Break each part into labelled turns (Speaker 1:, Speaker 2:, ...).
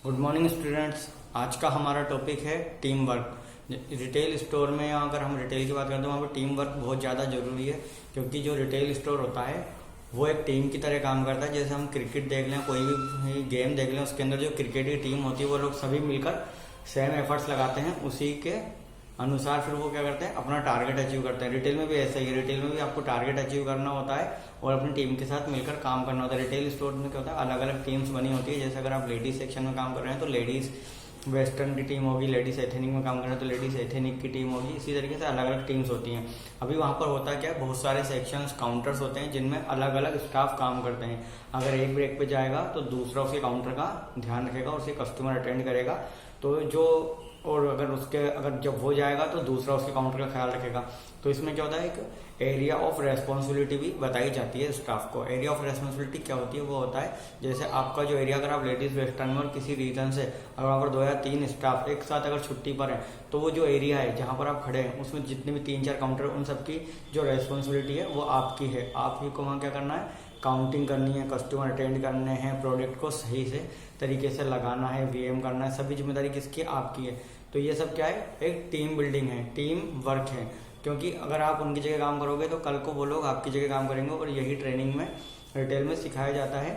Speaker 1: Good morning students. आज का हमारा टॉपिक है टीम वर्क। रिटेल स्टोर में अगर हम रिटेल की बात करते हैं वहाँ पर टीम वर्क बहुत ज़्यादा ज़रूरी है, क्योंकि जो रिटेल स्टोर होता है वो एक टीम की तरह काम करता है। जैसे हम क्रिकेट देख लें, कोई भी गेम देख लें, उसके अंदर जो क्रिकेट की टीम होती है वो लोग सभी मिलकर सेम एफर्ट्स लगाते हैं, उसी के अनुसार फिर वो क्या करते हैं, अपना टारगेट अचीव करते हैं। रिटेल में भी ऐसा ही है, रिटेल में भी आपको टारगेट अचीव करना होता है और अपनी टीम के साथ मिलकर काम करना होता है। रिटेल स्टोर में क्या होता है, अलग अलग टीम्स बनी होती है। जैसे अगर आप लेडीज सेक्शन में काम कर रहे हैं तो लेडीज वेस्टर्न की टीम होगी, लेडीज एथेनिक में काम कर रहे हैं तो लेडीज एथेनिक की टीम होगी। इसी तरीके से अलग अलग टीम्स होती हैं। अभी वहाँ पर होता क्या है, बहुत सारे सेक्शंस काउंटर्स होते हैं जिनमें अलग अलग स्टाफ काम करते हैं। अगर एक ब्रेक पे जाएगा तो दूसरा उसके काउंटर का ध्यान रखेगा, उसके कस्टमर अटेंड करेगा। तो जो और अगर जब हो जाएगा तो दूसरा उसके काउंटर का ख्याल रखेगा। तो इसमें क्या होता है, एक एरिया ऑफ रेस्पॉन्सिबिलिटी भी बताई जाती है स्टाफ को। एरिया ऑफ रेस्पॉन्सिबिलिटी क्या होती है, वो होता है जैसे आपका जो एरिया, अगर आप लेडीज वेस्टर्न में और किसी रीजन से अगर वहाँ पर 2 या 3 स्टाफ एक साथ अगर छुट्टी पर है, तो वो जो एरिया है जहाँ पर आप खड़े हैं उसमें जितने भी 3-4 काउंटर, उन सबकी जो रेस्पॉन्सिबिलिटी है वो आपकी है। आप ही को वहाँ क्या करना है, काउंटिंग करनी है, कस्टमर अटेंड करने हैं, प्रोडक्ट को सही से तरीके से लगाना है, वीएम करना है, सभी जिम्मेदारी किसकी, आपकी है। तो ये सब क्या है, एक टीम बिल्डिंग है, टीम वर्क है। क्योंकि अगर आप उनकी जगह काम करोगे तो कल को वो लोग आपकी जगह काम करेंगे। और यही ट्रेनिंग में रिटेल में सिखाया जाता है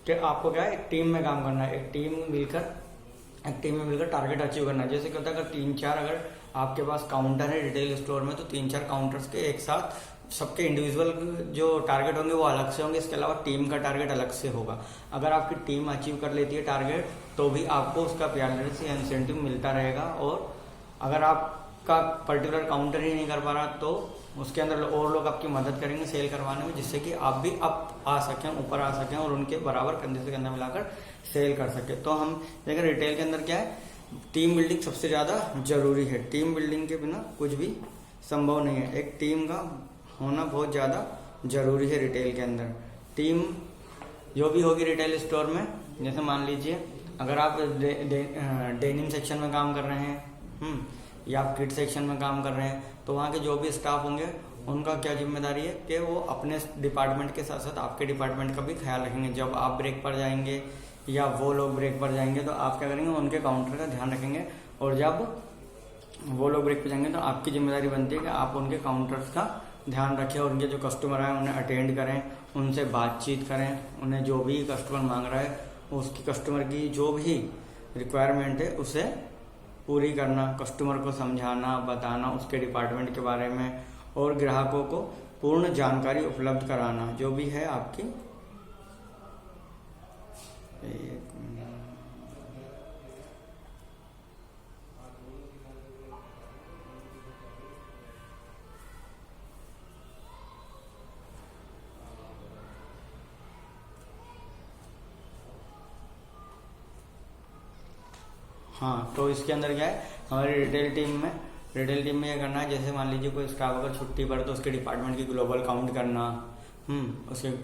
Speaker 1: कि आपको क्या है, एक टीम में काम करना है, एक टीम में मिलकर टारगेट अचीव करना है। जैसे क्या होता है, अगर 3-4 अगर आपके पास काउंटर है रिटेल स्टोर में, तो 3-4 काउंटर्स के एक साथ सबके इंडिविजुअल जो टारगेट होंगे वो अलग से होंगे। इसके अलावा टीम का टारगेट अलग से होगा। अगर आपकी टीम अचीव कर लेती है टारगेट तो भी आपको उसका पेनल्टी या इंसेंटिव मिलता रहेगा। और अगर आपका पर्टिकुलर काउंटर ही नहीं कर पा रहा तो उसके अंदर और लोग आपकी मदद करेंगे सेल करवाने में, जिससे कि आप भी अप आ सकें, ऊपर आ सकें और उनके बराबर कंधे से कंधा मिलाकर सेल कर सके। तो हम देखें रिटेल के अंदर क्या है, टीम बिल्डिंग सबसे ज़्यादा जरूरी है। टीम बिल्डिंग के बिना कुछ भी संभव नहीं है। एक टीम का होना बहुत ज़्यादा जरूरी है रिटेल के अंदर। टीम जो भी होगी रिटेल स्टोर में, जैसे मान लीजिए अगर आप डेनिम सेक्शन में काम कर रहे हैं या आप किड सेक्शन में काम कर रहे हैं, तो वहाँ के जो भी स्टाफ होंगे उनका क्या जिम्मेदारी है कि वो अपने डिपार्टमेंट के साथ साथ आपके डिपार्टमेंट का भी ख्याल रखेंगे। जब आप ब्रेक पर जाएंगे या वो लोग ब्रेक पर जाएंगे तो आप क्या करेंगे, उनके काउंटर का ध्यान रखेंगे। और जब वो लोग ब्रेक पर जाएंगे तो आपकी जिम्मेदारी बनती है कि आप उनके काउंटर्स का ध्यान रखें और उनके जो कस्टमर आए उन्हें अटेंड करें, उनसे बातचीत करें, उन्हें जो भी कस्टमर मांग रहा है उसकी कस्टमर की जो भी रिक्वायरमेंट है उसे पूरी करना, कस्टमर को समझाना, बताना उसके डिपार्टमेंट के बारे में और ग्राहकों को पूर्ण जानकारी उपलब्ध कराना जो भी है आपकी। हाँ, तो इसके अंदर क्या है, हमारी रिटेल टीम में ये करना है। जैसे मान लीजिए कोई स्टाफ अगर छुट्टी पर, तो उसके डिपार्टमेंट की ग्लोबल काउंट करना,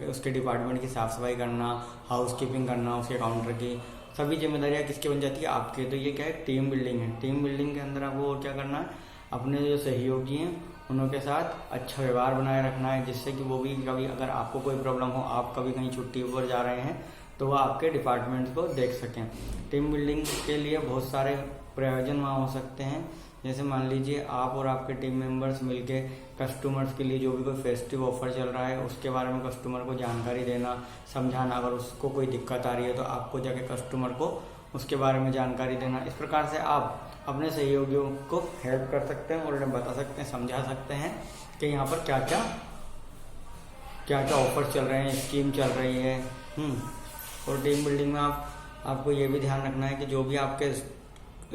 Speaker 1: उसके डिपार्टमेंट की साफ सफाई करना, हाउस कीपिंग करना, उसके काउंटर की सभी जिम्मेदारियां किसकी बन जाती है, आपकी। तो ये क्या है, टीम बिल्डिंग है। टीम बिल्डिंग के अंदर आपको और क्या करना है, अपने जो सहयोगी हैं उनके साथ अच्छा व्यवहार बनाए रखना है, जिससे कि वो भी कभी अगर आपको कोई प्रॉब्लम हो, आप कभी कहीं छुट्टी पर जा रहे हैं तो वह आपके डिपार्टमेंट को देख सकें। टीम बिल्डिंग के लिए बहुत सारे प्रयोजन वहाँ हो सकते हैं। जैसे मान लीजिए आप और आपके टीम मेंबर्स मिलके कस्टमर्स के लिए जो भी कोई फेस्टिव ऑफर चल रहा है उसके बारे में कस्टमर को जानकारी देना, समझाना। अगर उसको कोई दिक्कत आ रही है तो आपको जाके कस्टमर को उसके बारे में जानकारी देना। इस प्रकार से आप अपने सहयोगियों को हेल्प कर सकते हैं और उन्हें बता सकते हैं, समझा सकते हैं कि यहाँ पर क्या क्या ऑफर चल रहे हैं, स्कीम चल रही है। और टीम बिल्डिंग में आपको ये भी ध्यान रखना है कि जो भी आपके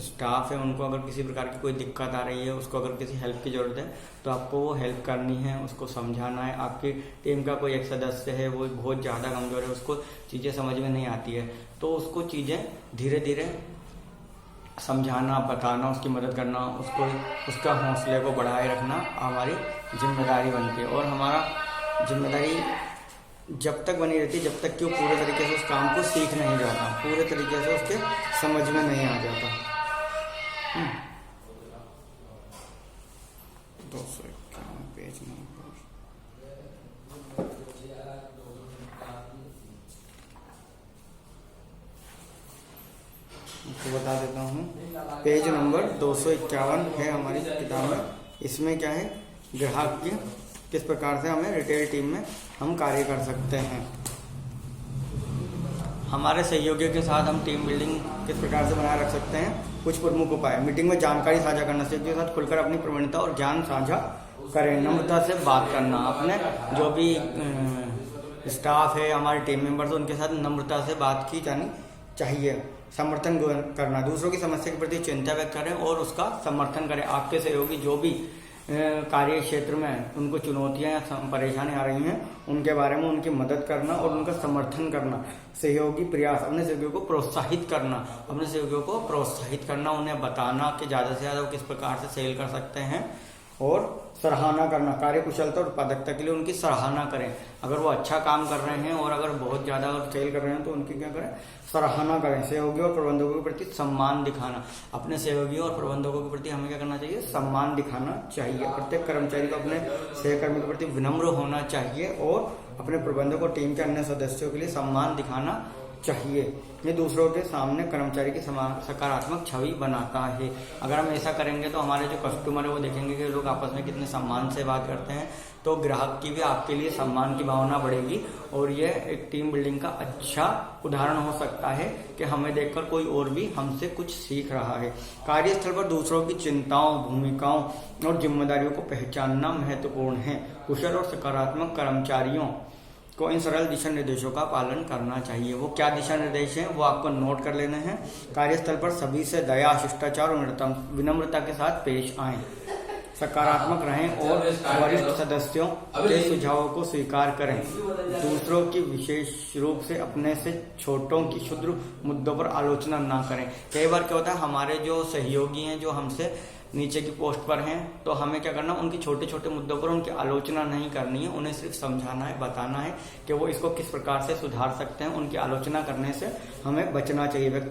Speaker 1: स्टाफ है उनको अगर किसी प्रकार की कोई दिक्कत आ रही है, उसको अगर किसी हेल्प की जरूरत है तो आपको वो हेल्प करनी है, उसको समझाना है। आपकी टीम का कोई एक सदस्य है वो बहुत ज़्यादा कमजोर है, उसको चीज़ें समझ में नहीं आती है, तो उसको चीज़ें धीरे धीरे समझाना, बताना, उसकी मदद करना, उसका हौसले को बढ़ाए रखना हमारी जिम्मेदारी बनती है। और हमारा जिम्मेदारी जब तक बनी रहती है जब तक कि वो पूरे तरीके से उस काम को सीख नहीं जाता, पूरे तरीके से उसके समझ में नहीं आ जाता। 251 पेज नंबर। आपको बता देता हूँ। पेज नंबर 251 है हमारी किताब में। इसमें क्या है, ग्राहक की किस प्रकार से हमें रिटेल टीम में हम कार्य कर सकते हैं। हमारे सहयोगियों के साथ हम टीम बिल्डिंग किस प्रकार से बनाए रख सकते हैं। कुछ प्रमुख उपाय: मीटिंग में जानकारी साझा करना, सहयोगियों के साथ खुलकर अपनी प्रवीणता और ज्ञान साझा करें। नम्रता से बात करना, अपने जो भी स्टाफ है, हमारे टीम मेंबर्स, उनके साथ नम्रता से बात की जानी चाहिए। समर्थन करना, दूसरों की समस्या के प्रति चिंता व्यक्त करें और उसका समर्थन करें। आपके सहयोगी जो भी कार्य क्षेत्र में उनको चुनौतियां या परेशानी आ रही हैं, उनके बारे में उनकी मदद करना और उनका समर्थन करना। सहयोगी प्रयास, अपने सहयोगियों को प्रोत्साहित करना, उन्हें बताना कि ज़्यादा से ज़्यादा किस प्रकार से सेल कर सकते हैं। और सराहना करना, कार्य कुशलता और उत्पादकता के लिए उनकी सराहना करें। अगर वो अच्छा काम कर रहे हैं और अगर बहुत ज़्यादा सेल कर रहे हैं तो उनकी क्या करें, सराहना करें। सहयोगियों और प्रबंधकों के प्रति सम्मान दिखाना, अपने सहयोगियों और प्रबंधकों के प्रति हमें क्या करना चाहिए, सम्मान दिखाना चाहिए। प्रत्येक कर्मचारी को अपने सहकर्मी के प्रति विनम्र होना चाहिए और अपने प्रबंधक और टीम के अन्य सदस्यों के लिए सम्मान दिखाना चाहिए। ये दूसरों के सामने कर्मचारी की सकारात्मक छवि बनाता है। अगर हम ऐसा करेंगे तो हमारे जो कस्टमर है वो देखेंगे कि लोग आपस में कितने सम्मान से बात करते हैं, तो ग्राहक की भी आपके लिए सम्मान की भावना बढ़ेगी और ये एक टीम बिल्डिंग का अच्छा उदाहरण हो सकता है कि हमें देखकर कोई और भी हमसे कुछ सीख रहा है। कार्यस्थल पर दूसरों की चिंताओं, भूमिकाओं और जिम्मेदारियों को पहचानना महत्वपूर्ण है। कुशल और सकारात्मक कर्मचारियों को इन सरल दिशा निर्देशों का पालन करना चाहिए। वो क्या दिशा निर्देश हैं वो आपको नोट कर लेने हैं। कार्यस्थल पर सभी से दया, शिष्टाचार और विनम्रता के साथ पेश आएं। सकारात्मक रहें और वरिष्ठ सदस्यों के सुझावों को स्वीकार करें। दूसरों की विशेष रूप से अपने से छोटों की क्षुद्र मुद्दों पर आलोचना ना करें। कई बार क्या होता है, हमारे जो सहयोगी हैं जो हमसे नीचे की पोस्ट पर हैं, तो हमें क्या करना, उनकी छोटे छोटे मुद्दों पर उनकी आलोचना नहीं करनी है। उन्हें सिर्फ समझाना है, बताना है कि वो इसको किस प्रकार से सुधार सकते हैं। उनकी आलोचना करने से हमें बचना चाहिए।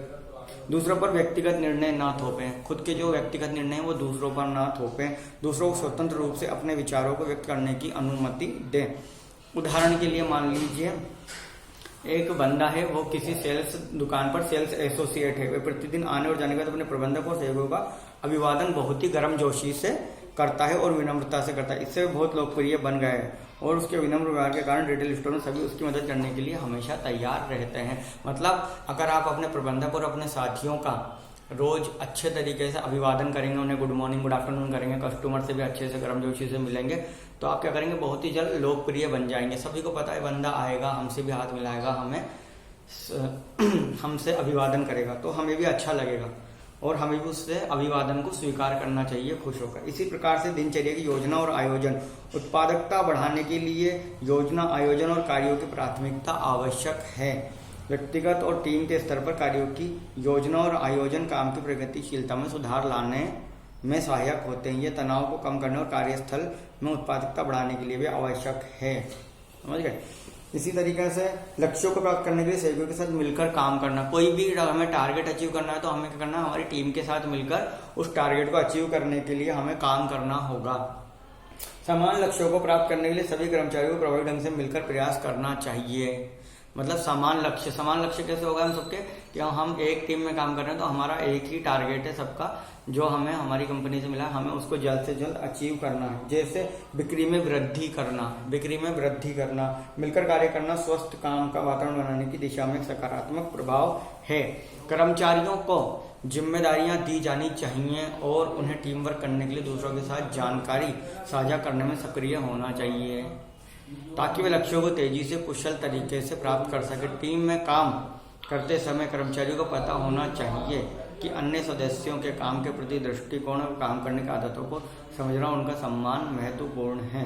Speaker 1: दूसरों पर व्यक्तिगत निर्णय ना थोपें। खुद के जो व्यक्तिगत निर्णय हैं वो दूसरों पर ना थोपें। दूसरों को स्वतंत्र रूप से अपने विचारों को व्यक्त करने की अनुमति दें। उदाहरण के लिए मान लीजिए एक बंदा है, वो किसी सेल्स दुकान पर सेल्स एसोसिएट है। वे प्रतिदिन आने और जाने के बाद अपने प्रबंधक और सहयोगियों का अभिवादन बहुत ही गर्मजोशी से करता है और विनम्रता से करता है। इससे बहुत लोकप्रिय बन गया है और उसके विनम्र व्यवहार के कारण रिटेल स्टोर में सभी उसकी मदद करने के लिए हमेशा तैयार रहते हैं। मतलब अगर आप अपने प्रबंधक और अपने साथियों का रोज अच्छे तरीके से अभिवादन करेंगे, उन्हें गुड मॉर्निंग गुड आफ्टरनून करेंगे, कस्टमर से भी अच्छे से गर्मजोशी से मिलेंगे, तो आप क्या करेंगे, बहुत ही जल्द लोकप्रिय बन जाएंगे। सभी को पता है बंदा आएगा, हमसे भी हाथ मिलाएगा, हमसे अभिवादन करेगा, तो हमें भी अच्छा लगेगा और हमें भी उससे अभिवादन को स्वीकार करना चाहिए खुश होकर। इसी प्रकार से दिनचर्या की योजना और आयोजन। उत्पादकता बढ़ाने के लिए योजना, आयोजन और कार्यों की प्राथमिकता आवश्यक है। व्यक्तिगत और टीम के स्तर पर कार्यों की योजना और आयोजन काम की प्रगतिशीलता में सुधार लाने में सहायक होते हैं। ये तनाव को कम करने और कार्यस्थल में उत्पादकता बढ़ाने के लिए भी आवश्यक है। समझ गए। इसी तरीके से लक्ष्यों को प्राप्त करने के लिए सहयोगियों के साथ मिलकर काम करना। कोई भी हमें टारगेट अचीव करना है तो हमें क्या करना है, हमारी टीम के साथ मिलकर उस टारगेट को अचीव करने के लिए हमें काम करना होगा। समान लक्ष्यों को प्राप्त करने के लिए सभी कर्मचारियों को प्रभावी ढंग से मिलकर प्रयास करना चाहिए। मतलब समान लक्ष्य कैसे होगा हम सबके, कि हम एक टीम में काम कर रहे हैं तो हमारा एक ही टारगेट है सबका, जो हमें हमारी कंपनी से मिला, हमें उसको जल्द से जल्द अचीव करना है। जैसे बिक्री में वृद्धि करना, मिलकर कार्य करना स्वस्थ काम का वातावरण बनाने की दिशा में एक सकारात्मक प्रभाव है। कर्मचारियों को जिम्मेदारियां दी जानी चाहिए और उन्हें टीम वर्क करने के लिए दूसरों के साथ जानकारी साझा करने में सक्रिय होना चाहिए ताकि वे लक्ष्यों को तेजी से कुशल तरीके से प्राप्त कर सके। टीम में काम करते समय कर्मचारियों को पता होना चाहिए कि अन्य सदस्यों के काम के प्रति दृष्टिकोण और काम करने की आदतों को समझना, उनका सम्मान महत्वपूर्ण है।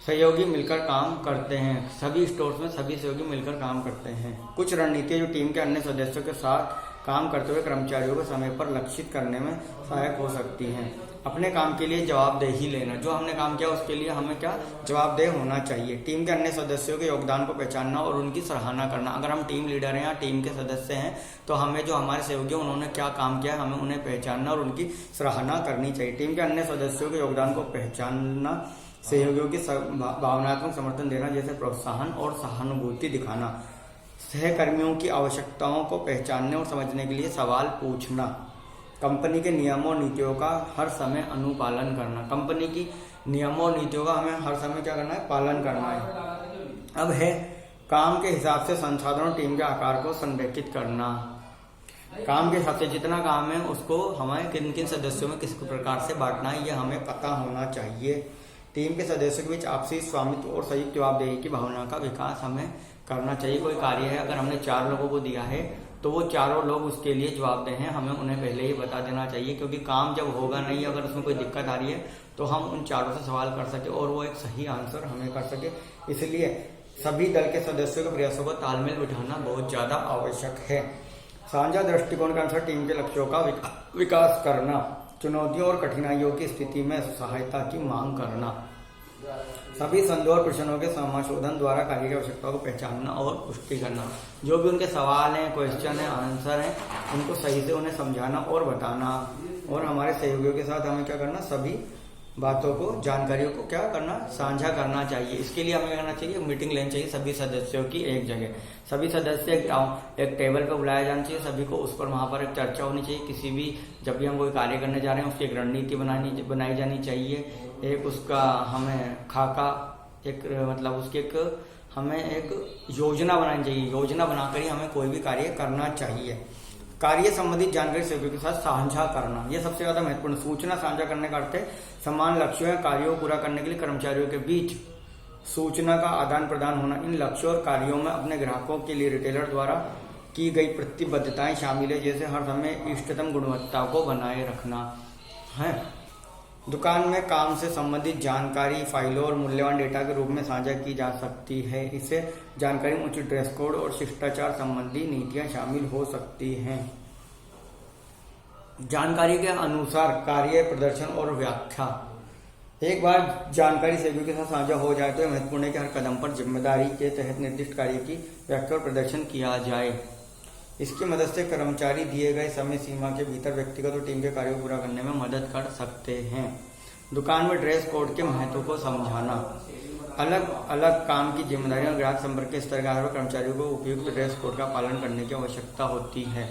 Speaker 1: सहयोगी मिलकर काम करते हैं। सभी स्टोर्स में सभी सहयोगी मिलकर काम करते हैं। कुछ रणनीतियां जो टीम के अन्य सदस्यों के साथ काम करते हुए कर्मचारियों को समय पर लक्षित करने में सहायक हो सकती हैं। अपने काम के लिए जवाबदेही लेना। जो हमने काम किया उसके लिए हमें क्या जवाबदेह होना चाहिए। टीम के अन्य सदस्यों के योगदान को पहचानना और उनकी सराहना करना। अगर हम टीम लीडर हैं या टीम के सदस्य हैं तो हमें जो हमारे सहयोगी उन्होंने क्या काम किया हमें उन्हें पहचानना और उनकी सराहना करनी चाहिए। टीम के अन्य सदस्यों के योगदान को पहचानना, सहयोगियों की भावनात्मक समर्थन देना, जैसे प्रोत्साहन और सहानुभूति दिखाना। सहकर्मियों की आवश्यकताओं को पहचानने और समझने के लिए सवाल पूछना, कंपनी के नियमों और नीतियों का हर समय अनुपालन करना। कंपनी की नियमों और नीतियों का हमें हर समय क्या करना है, पालन करना है। अब है काम के हिसाब से संसाधनों टीम के आकार को संरेखित करना। काम के हिसाब से जितना काम है उसको हमें किन किन सदस्यों में किस प्रकार से बांटना है, यह हमें पता होना चाहिए। टीम के सदस्यों के बीच आपसी स्वामित्व और संयुक्त जवाबदेही की भावना का विकास हमें करना चाहिए। कोई कार्य है, अगर हमने 4 लोगों को दिया है तो वो चारों लोग उसके लिए जवाबदेह हैं, हमें उन्हें पहले ही बता देना चाहिए, क्योंकि काम जब होगा नहीं, अगर उसमें कोई दिक्कत आ रही है तो हम उन चारों से सवाल कर सके और वो एक सही आंसर हमें कर सके। इसलिए सभी दल के सदस्यों के प्रयासों को तालमेल बिठाना बहुत ज्यादा आवश्यक है। साझा दृष्टिकोण के अनुसार टीम के लक्ष्यों का विकास करना, चुनौतियों और कठिनाइयों की स्थिति में सहायता की मांग करना, सभी संदेह और प्रश्नों के समाशोधन द्वारा कार्य की आवश्यकताओं को पहचानना और पुष्टि करना। जो भी उनके सवाल हैं, क्वेश्चन है, आंसर है, उनको सही से उन्हें समझाना और बताना। और हमारे सहयोगियों के साथ हमें क्या करना, सभी बातों को, जानकारियों को क्या करना, साझा करना चाहिए। इसके लिए हमें करना चाहिए, मीटिंग लेनी चाहिए सभी सदस्यों की एक जगह। सभी सदस्य एक टेबल पर बुलाया जाना चाहिए, सभी को उस पर वहां पर एक चर्चा होनी चाहिए। किसी भी जब भी हम कोई कार्य करने जा रहे हैं उसकी एक रणनीति बनाई जानी चाहिए। एक उसका हमें खाका, एक मतलब उसकी एक हमें एक योजना बनानी चाहिए। योजना बनाकर ही हमें कोई भी कार्य करना चाहिए। कार्य संबंधित जानकारी सहयोगियों के साथ साझा करना, यह सबसे ज्यादा महत्वपूर्ण। सूचना साझा करने का अर्थ है समान लक्ष्यों या कार्यों को पूरा करने के लिए कर्मचारियों के बीच सूचना का आदान प्रदान होना। इन लक्ष्यों और कार्यों में अपने ग्राहकों के लिए रिटेलर द्वारा की गई प्रतिबद्धताएं शामिल है, जैसे हर समय इष्टतम गुणवत्ता को बनाए रखना है। दुकान में काम से संबंधित जानकारी फाइलों और मूल्यवान डेटा के रूप में साझा की जा सकती है। इससे जानकारी में उचित ड्रेस कोड और शिष्टाचार संबंधी नीतियां शामिल हो सकती हैं। जानकारी के अनुसार कार्य प्रदर्शन और व्याख्या, एक बार जानकारी सहयोगियों के साथ साझा हो जाए तो यह महत्वपूर्ण है कि हर कदम पर जिम्मेदारी के तहत निर्दिष्ट कार्य की व्याख्या और प्रदर्शन किया जाए। इसकी मदद से कर्मचारी दिए गए समय सीमा के भीतर व्यक्तिगत और टीम के कार्यों को पूरा करने में मदद कर सकते हैं। दुकान में ड्रेस कोड के महत्व को समझाना, अलग अलग काम की जिम्मेदारियों और ग्राहक संपर्क के स्तर के आधार पर कर्मचारियों को उपयुक्त ड्रेस कोड का पालन करने की आवश्यकता होती है।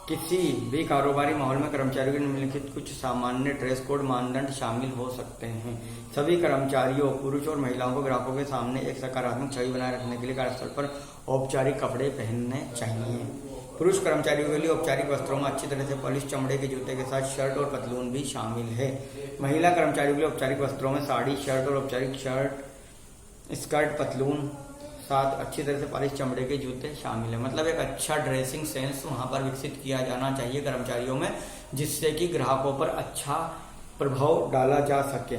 Speaker 1: किसी भी कारोबारी माहौल में कर्मचारियों के निम्नलिखित कुछ सामान्य ड्रेस कोड मानदंड शामिल हो सकते हैं। सभी कर्मचारियों, पुरुष और महिलाओं को ग्राहकों के सामने एक सकारात्मक छवि बनाए रखने के लिए कार्यस्थल पर औपचारिक कपड़े पहनने चाहिए। पुरुष कर्मचारियों के लिए औपचारिक वस्त्रों में अच्छी तरह से पॉलिश चमड़े के जूते के साथ शर्ट और पतलून भी शामिल है। महिला कर्मचारियों के लिए औपचारिक वस्त्रों में साड़ी, शर्ट और औपचारिक स्कर्ट, पतलून साथ अच्छी तरह से पॉलिश चमड़े के जूते शामिल है। मतलब एक अच्छा ड्रेसिंग सेंस वहां पर विकसित किया जाना चाहिए कर्मचारियों में, जिससे कि ग्राहकों पर अच्छा प्रभाव डाला जा सके।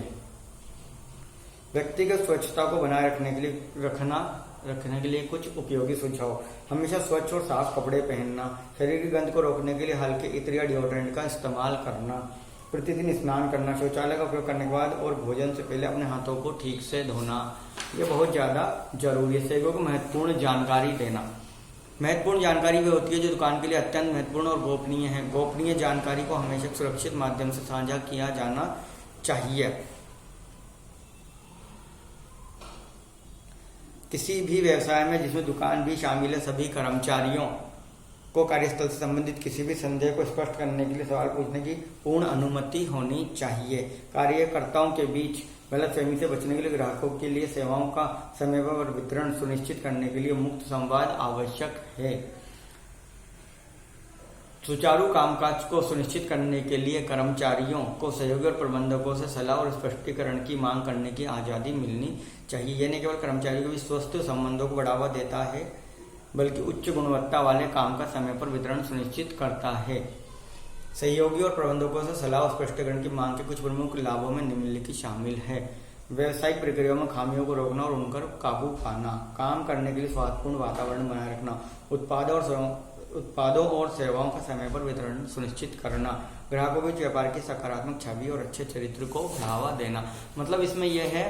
Speaker 1: व्यक्तिगत स्वच्छता को बनाए रखने के लिए कुछ उपयोगी सुझाव, हमेशा स्वच्छ और साफ कपड़े पहनना, शरीर की गंध को रोकने के लिए हल्के इत्र या डिओड्रेंट का इस्तेमाल करना, प्रतिदिन स्नान करना, शौचालय का उपयोग करने के बाद और भोजन से पहले अपने हाथों को ठीक से धोना, ये बहुत ज्यादा जरूरी है। सहयोगियों को महत्वपूर्ण जानकारी देना, महत्वपूर्ण जानकारी भी होती है जो दुकान के लिए अत्यंत महत्वपूर्ण और गोपनीय है। गोपनीय जानकारी को हमेशा सुरक्षित माध्यम से साझा किया जाना चाहिए। किसी भी व्यवसाय में जिसमें दुकान भी शामिल है, सभी कर्मचारियों को कार्यस्थल से संबंधित किसी भी संदेह को स्पष्ट करने के लिए सवाल पूछने की पूर्ण अनुमति होनी चाहिए। कार्यकर्ताओं के बीच गलतफहमी से बचने के लिए ग्राहकों के लिए सेवाओं का समय पर वितरण सुनिश्चित करने के लिए मुक्त संवाद आवश्यक है। सुचारू कामकाज को सुनिश्चित करने के लिए कर्मचारियों को सहयोगी और प्रबंधकों से सलाह और स्पष्टीकरण की मांग करने की आजादी मिलनी चाहिए। यह न केवल कर्मचारियों के बीच स्वस्थ संबंधों को बढ़ावा देता है, बल्कि उच्च गुणवत्ता वाले काम का समय पर वितरण सुनिश्चित करता है। सहयोगी और प्रबंधकों से सलाह और स्पष्टीकरण की मांग के कुछ प्रमुख लाभों में निम्नलिखित शामिल है। व्यावसायिक प्रक्रियाओं में खामियों को रोकना और उन पर काबू पाना, काम करने के लिए स्वास्थ्यपूर्ण वातावरण बनाए रखना, उत्पादों और सेवाओं का समय पर वितरण सुनिश्चित करना, ग्राहकों के व्यापार की सकारात्मक छवि और अच्छे चरित्र को बढ़ावा देना। मतलब इसमें यह है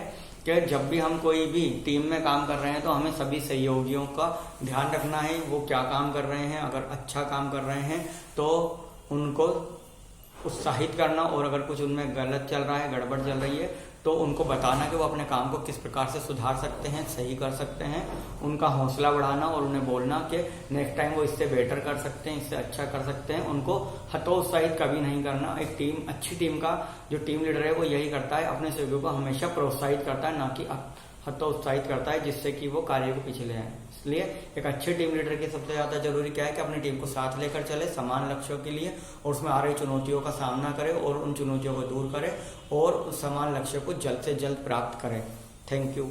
Speaker 1: कि जब भी हम कोई भी टीम में काम कर रहे हैं तो हमें सभी सहयोगियों का ध्यान रखना है, वो क्या काम कर रहे हैं। अगर अच्छा काम कर रहे हैं तो उनको उत्साहित करना, और अगर कुछ उनमें गलत चल रहा है, गड़बड़ चल रही है, तो उनको बताना कि वो अपने काम को किस प्रकार से सुधार सकते हैं, सही कर सकते हैं, उनका हौसला बढ़ाना और उन्हें बोलना कि नेक्स्ट टाइम वो इससे बेटर कर सकते हैं, इससे अच्छा कर सकते हैं। उनको हतोत्साहित कभी नहीं करना। एक टीम, अच्छी टीम का जो टीम लीडर है वो यही करता है, अपने सहयोगियों को हमेशा प्रोत्साहित करता है, ना कि हतोत्साहित करता है जिससे कि वो कार्य को पीछे ले आए। इसलिए एक अच्छे टीम लीडर की सबसे ज्यादा जरूरी क्या है कि अपनी टीम को साथ लेकर चले समान लक्ष्यों के लिए, और उसमें आ रही चुनौतियों का सामना करे और उन चुनौतियों को दूर करे और उस समान लक्ष्य को जल्द से जल्द प्राप्त करे। Thank you.